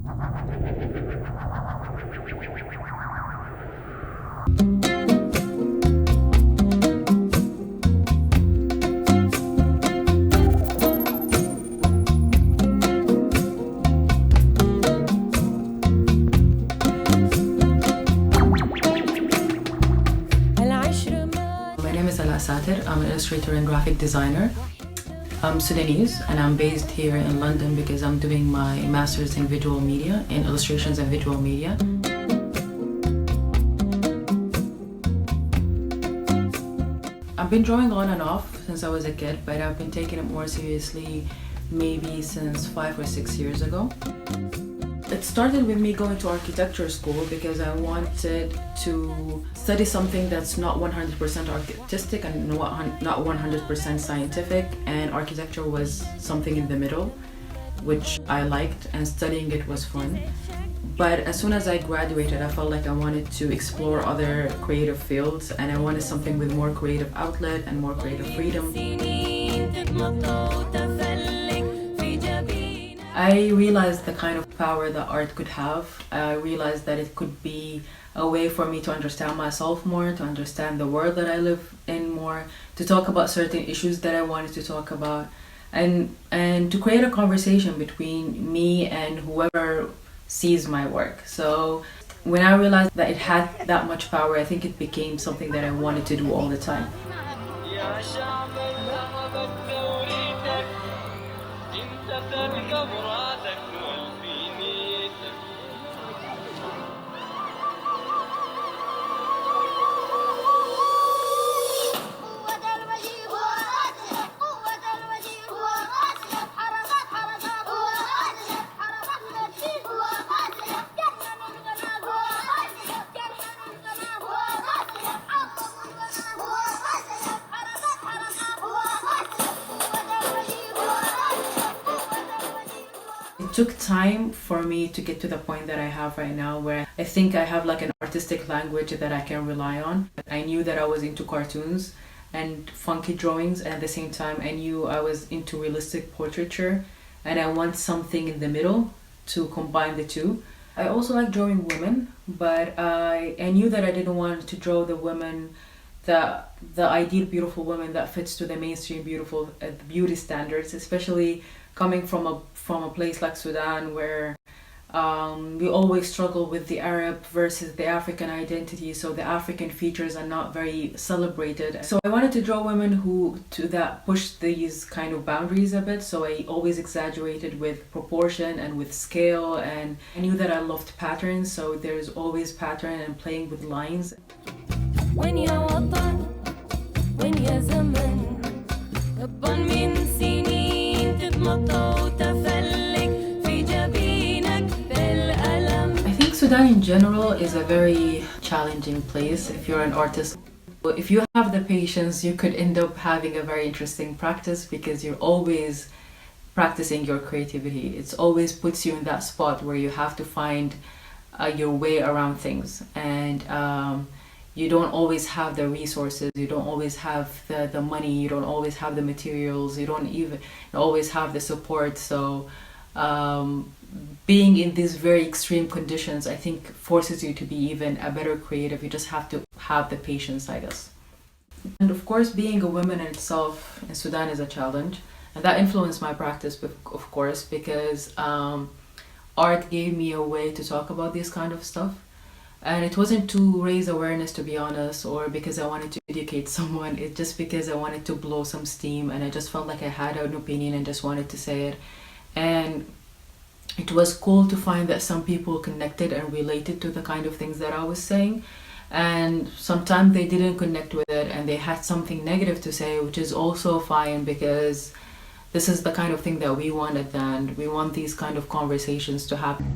My name is Alaa Satir. I'm an illustrator and graphic designer. I'm Sudanese and I'm based here in London because I'm doing my master's in visual media, in illustrations and visual media. I've been drawing on and off since I was a kid, but I've been taking it more seriously maybe since 5 or 6 years ago. It started with me going to architecture school because I wanted to study something that's not 100% artistic and not 100% scientific, and architecture was something in the middle, which I liked, and studying it was fun. But as soon as I graduated, I felt like I wanted to explore other creative fields, and I wanted something with more creative outlet and more creative freedom. I realized the kind of power that art could have. I realized that it could be a way for me to understand myself more, to understand the world that I live in more, to talk about certain issues that I wanted to talk about, and to create a conversation between me and whoever sees my work. So when I realized that it had that much power, I think it became something that I wanted to do all the time. It took time for me to get to the point that I have right now, where I think I have like an artistic language that I can rely on. I knew that I was into cartoons and funky drawings, and at the same time I knew I was into realistic portraiture, and I want something in the middle to combine the two. I also like drawing women, but I knew that I didn't want to draw the women, the ideal beautiful woman that fits to the mainstream beauty standards, especially coming from a place like Sudan, where we always struggle with the Arab versus the African identity, so the African features are not very celebrated. So I wanted to draw women that push these kind of boundaries a bit, so I always exaggerated with proportion and with scale, and I knew that I loved patterns, so there's always pattern and playing with lines. When ya Watan, when ya zaman, كبر من سنين تتمطى وتفلك في جبينك بالألم. I think Sudan in general is a very challenging place if you're an artist. If you have the patience, you could end up having a very interesting practice because you're always practicing your creativity. It always puts you in that spot where you have to find your way around things, and you don't always have the resources, you don't always have the money, you don't always have the materials, you don't even always have the support. So being in these very extreme conditions, I think forces you to be even a better creative. You just have to have the patience, I guess. And of course, being a woman in itself in Sudan is a challenge, and that influenced my practice, of course, because art gave me a way to talk about this kind of stuff. And it wasn't to raise awareness, to be honest, or because I wanted to educate someone. It's just because I wanted to blow some steam, and I just felt like I had an opinion and just wanted to say it. And it was cool to find that some people connected and related to the kind of things that I was saying. And sometimes they didn't connect with it and they had something negative to say, which is also fine, because this is the kind of thing that we want at the end. We want these kind of conversations to happen.